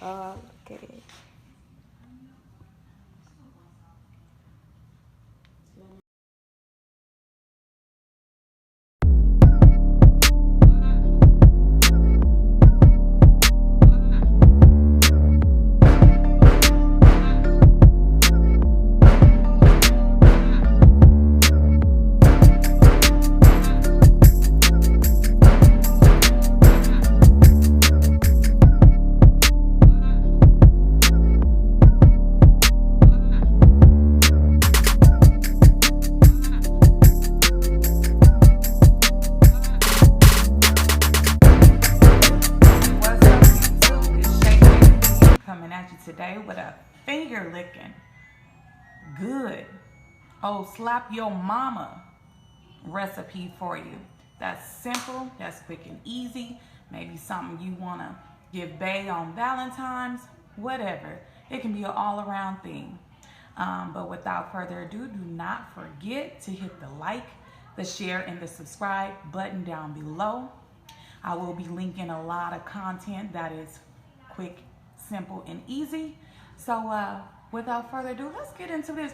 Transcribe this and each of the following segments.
Okay. Coming at you today with a finger licking good oh slap your mama recipe for you. That's simple, that's quick and easy. Maybe something you want to give bae on Valentine's, whatever. It can be an all-around thing. But without further ado, do not forget to hit the like, the share, and the subscribe button down below. I will be linking a lot of content that is quick, simple, and easy. So without further ado, let's get into this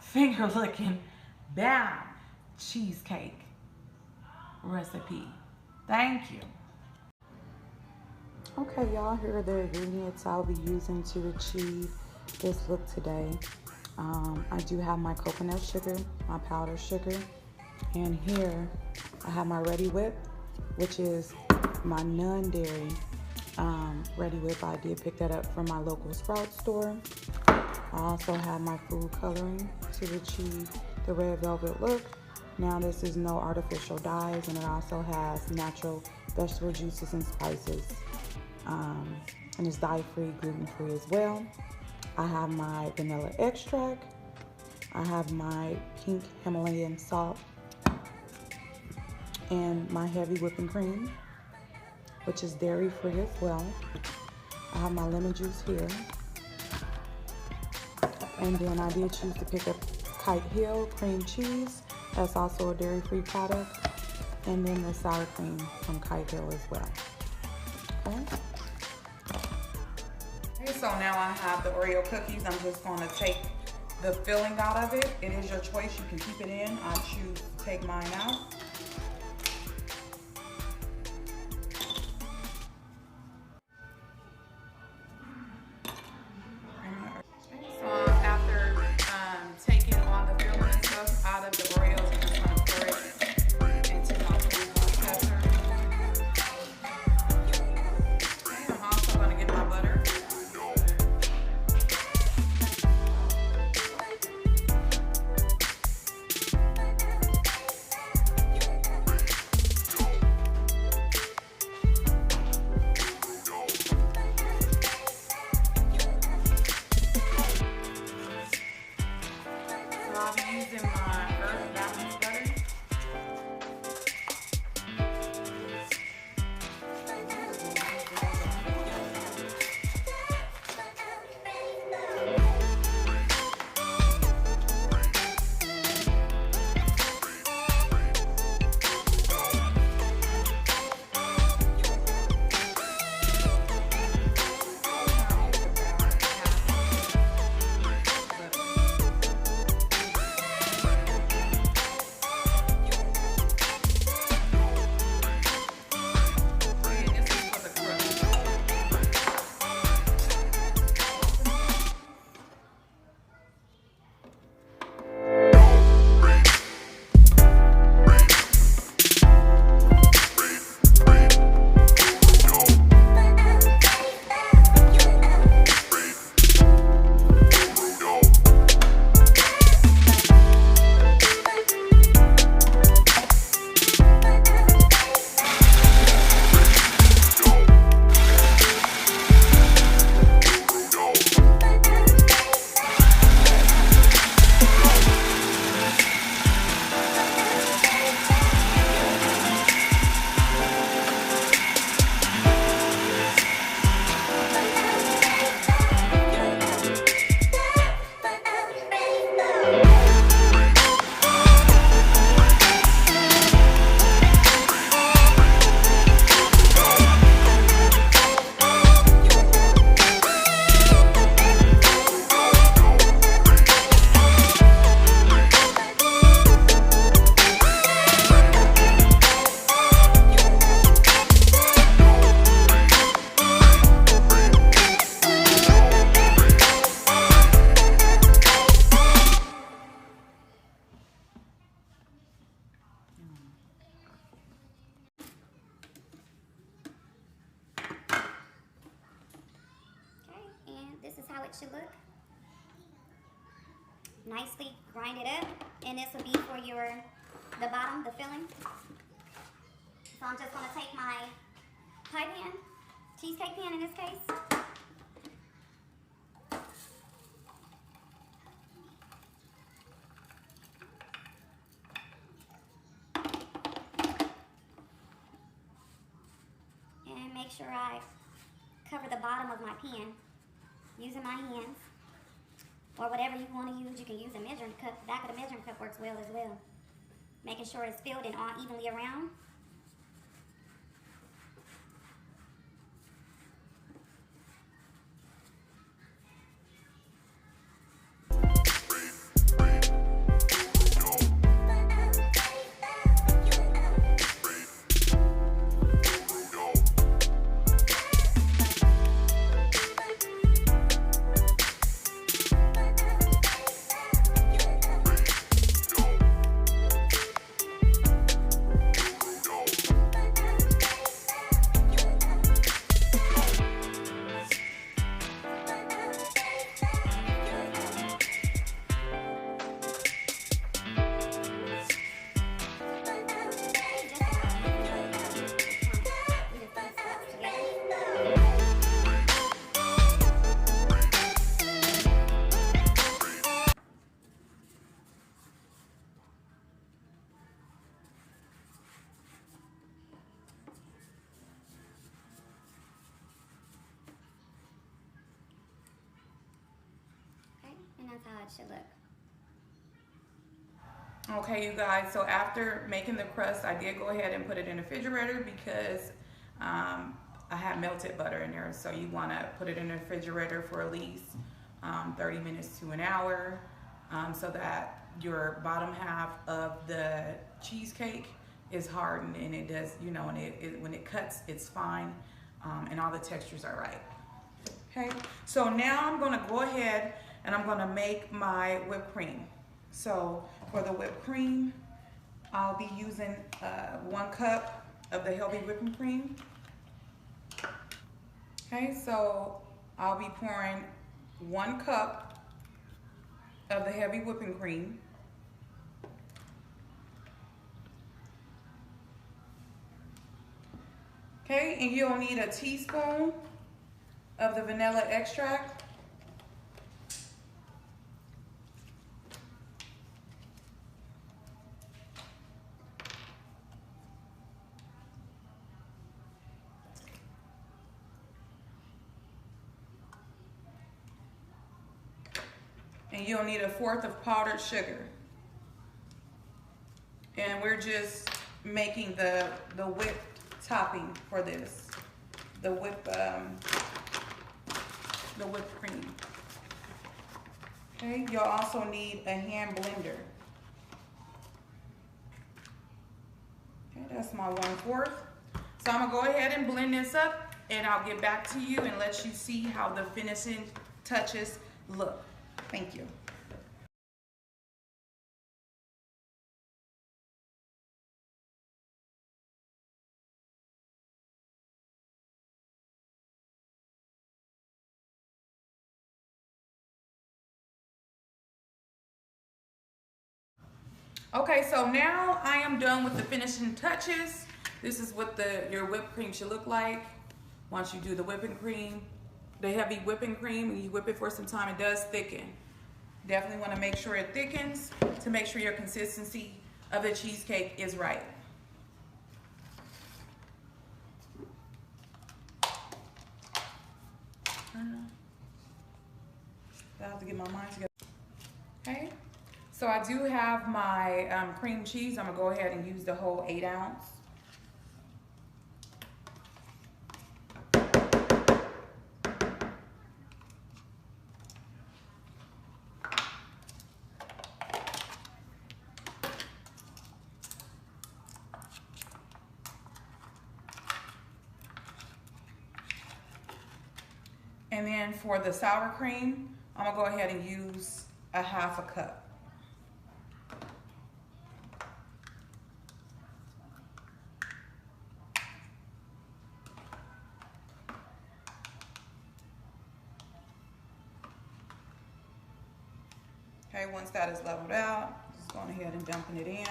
finger licking bam cheesecake recipe. Thank you. Okay, y'all, here are the ingredients I'll be using to achieve this look today. I do have my coconut sugar, my powdered sugar, and here I have my Ready Whip, which is my non-dairy Ready Whip. I did pick that up from my local Sprout store. I also have my food coloring to achieve the red velvet look. Now this is no artificial dyes, and it also has natural vegetable juices and spices. And it's dye-free, gluten-free as well. I have my vanilla extract. I have my pink Himalayan salt and my heavy whipping cream, which is dairy-free as well. I have my lemon juice here. And then I did choose to pick up Kite Hill cream cheese. That's also a dairy-free product. And then the sour cream from Kite Hill as well. Okay, so now I have the Oreo cookies. I'm just going to take the filling out of it. It is your choice. You can keep it in. I choose to take mine out. it should look. Nicely grind it up, and this will be for the bottom, the filling. So I'm just going to take my pie pan, cheesecake pan in this case. And make sure I cover the bottom of my pan using my hands. Or whatever you want to use. You can use a measuring cup. The back of the measuring cup works well as well. Making sure it's filled and all evenly around. And that's how it should look. Okay, you guys, so after making the crust, I did go ahead and put it in the refrigerator because I had melted butter in there. So you want to put it in the refrigerator for at least 30 minutes to an hour so that your bottom half of the cheesecake is hardened and it does, you know, and when it cuts, it's fine and all the textures are right. Okay, so now I'm going to go ahead and I'm going to make my whipped cream. So for the whipped cream, I'll be using 1 cup of the healthy whipping cream. Okay, so I'll be pouring 1 cup of the heavy whipping cream. Okay, and you'll need a teaspoon of the vanilla extract. And you'll need 1/4 of powdered sugar. And we're just making the whipped topping for this, the whipped cream. Okay, you'll also need a hand blender. Okay, that's my 1/4. So I'm gonna go ahead and blend this up, and I'll get back to you and let you see how the finishing touches look. Thank you. Okay, so now I am done with the finishing touches. This is what your whipped cream should look like once you do the whipping cream. The heavy whipping cream, when you whip it for some time, it does thicken. Definitely want to make sure it thickens to make sure your consistency of the cheesecake is right. I have to get my mind together. Okay. So I do have my cream cheese. I'm gonna go ahead and use the whole 8 ounce. And then for the sour cream, I'm gonna go ahead and use 1/2 cup. Okay, once that is leveled out, just going ahead and dumping it in.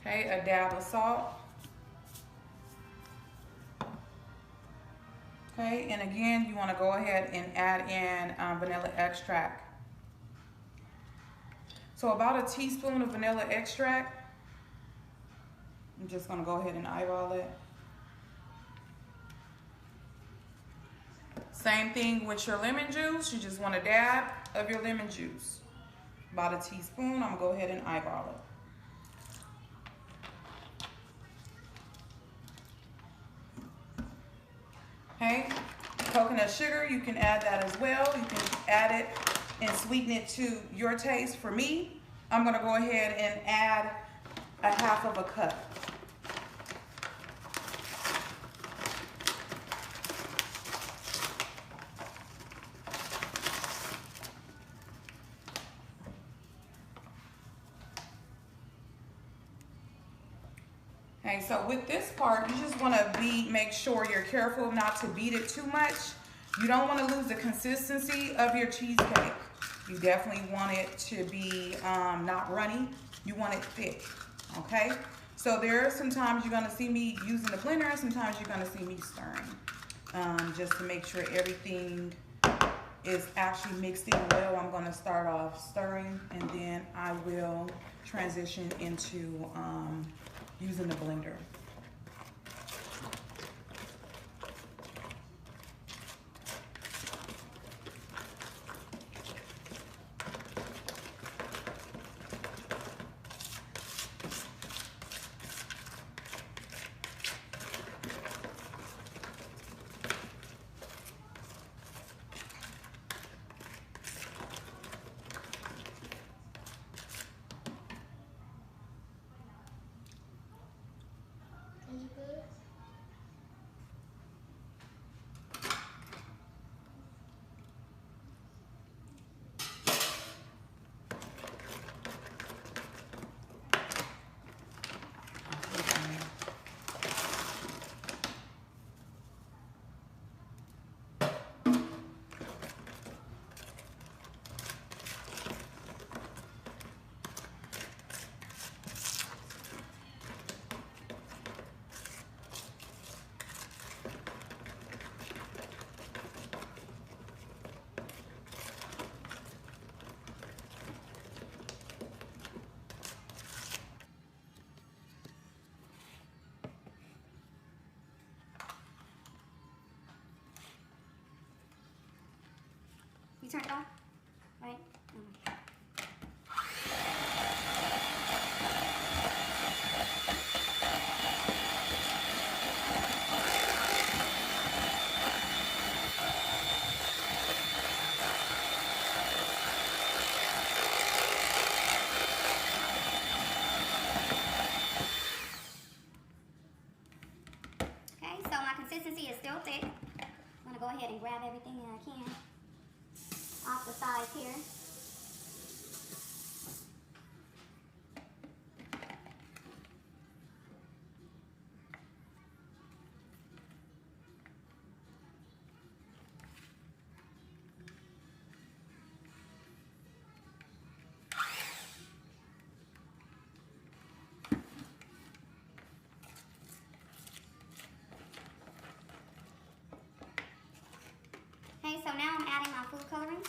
Okay, a dab of salt. Okay, and again, you want to go ahead and add in vanilla extract. So about a teaspoon of vanilla extract. I'm just going to go ahead and eyeball it. Same thing with your lemon juice. You just want a dab of your lemon juice. About a teaspoon. I'm going to go ahead and eyeball it. Okay, coconut sugar, you can add that as well. You can add it and sweeten it to your taste. For me, I'm going to go ahead and add a half of a cup. Okay, so with this part, you just want to make sure you're careful not to beat it too much. You don't want to lose the consistency of your cheesecake. You definitely want it to be not runny. You want it thick, okay? So there are some times you're going to see me using the blender, and sometimes you're going to see me stirring. Just to make sure everything is actually mixed in well. I'm going to start off stirring, and then I will transition into using the blender. You turned it on, right? Okay, so my consistency is still thick. I'm gonna go ahead and grab everything that I can off the sides here. Okay, so now I'm adding my food coloring.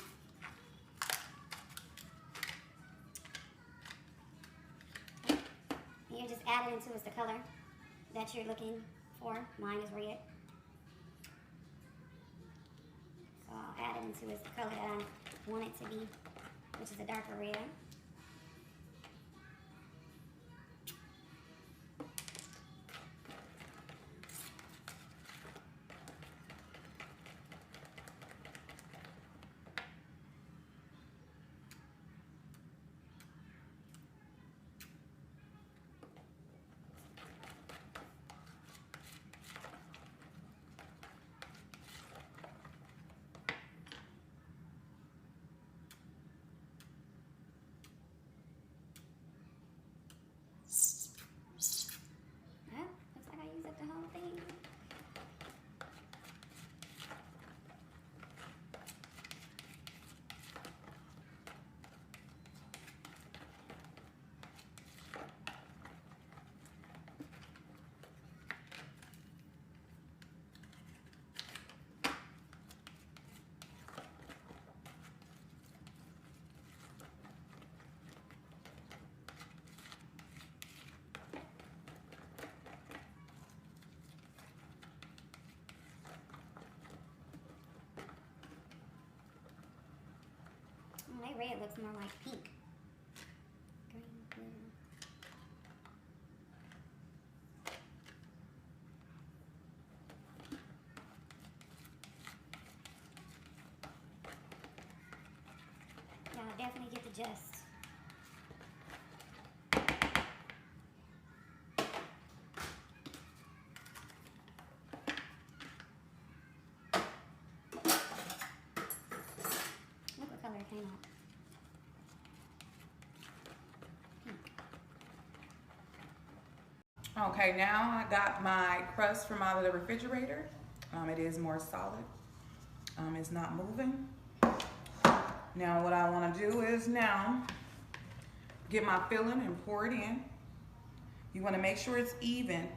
And you just add it into the color that you're looking for. Mine is red. So I'll add it into the color that I want it to be, which is a darker red. My red looks more like pink. Green, blue. Yeah, definitely get the gist. Look what color it came out. Okay, now I got my crust from out of the refrigerator. It is more solid. It's not moving. Now what I want to do is now get my filling and pour it in. You want to make sure it's even.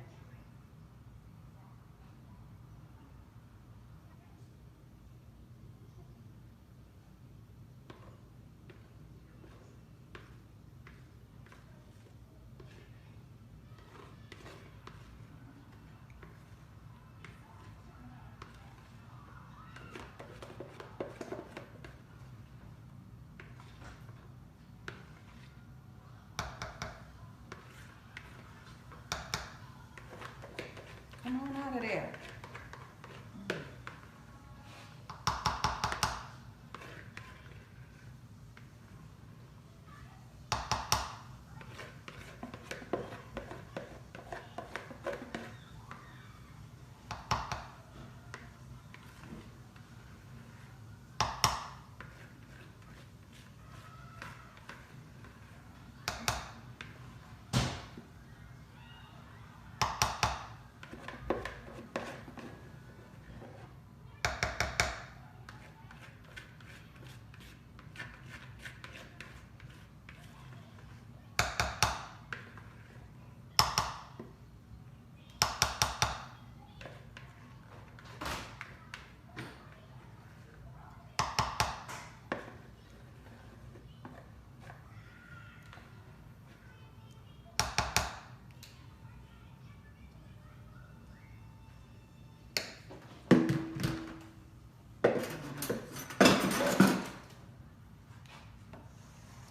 Come on out of there.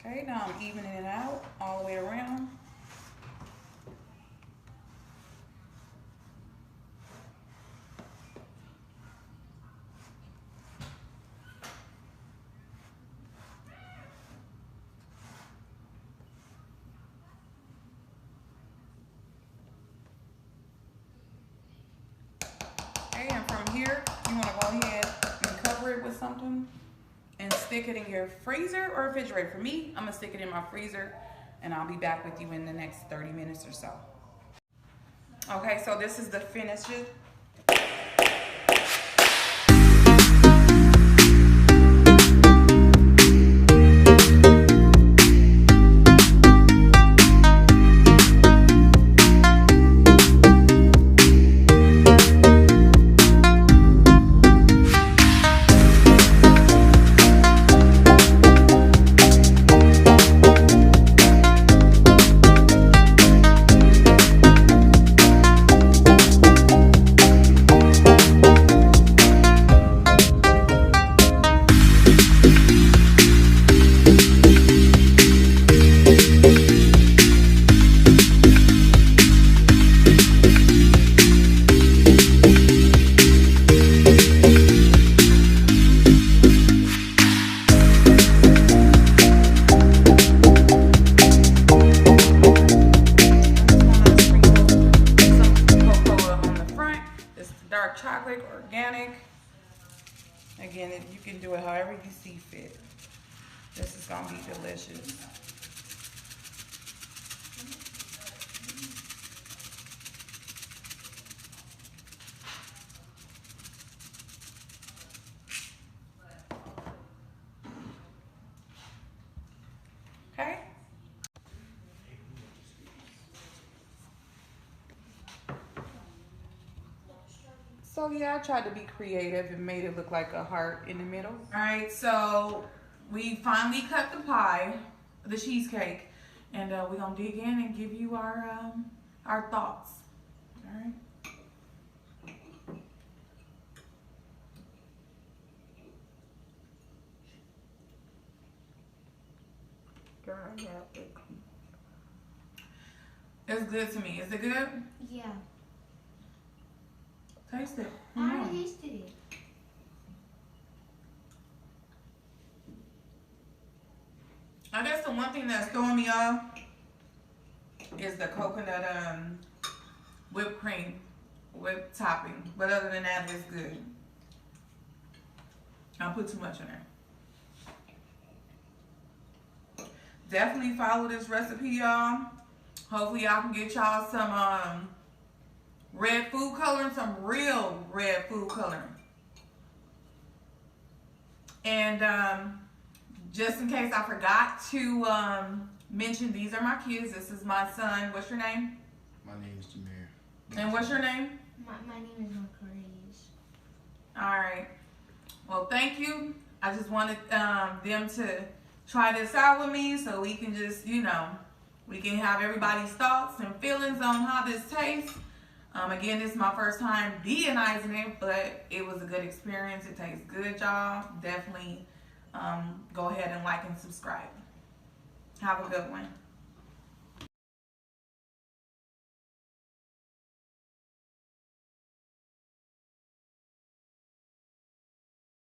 Okay, now I'm evening it out all the way around. Okay, and from here, you want to go ahead and cover it with something and stick it in your freezer or refrigerator. For me, I'm gonna stick it in my freezer and I'll be back with you in the next 30 minutes or so. Okay, so this is the finished. Dark chocolate, organic. Again, you can do it however you see fit. This is gonna be delicious. Okay. So yeah, I tried to be creative and made it look like a heart in the middle. All right, so we finally cut the pie, the cheesecake, and we're gonna dig in and give you our thoughts. All right. It's good to me. Is it good? Yeah. Taste it. I already tasted it. I guess the one thing that's throwing me off is the coconut whipped cream, whipped topping. But other than that, it's good. I don't put too much in there. Definitely follow this recipe, y'all. Hopefully y'all can get y'all some red food coloring, some real red food coloring. And just in case I forgot to mention, these are my kids. This is my son. What's your name? My name is Jameer. And what's your name? My name is Marquise. All right. Well, thank you. I just wanted them to try this out with me so we can just, you know, we can have everybody's thoughts and feelings on how this tastes. Again, this is my first time deionizing it, but it was a good experience. It tastes good, y'all. Definitely go ahead and like and subscribe. Have a good one.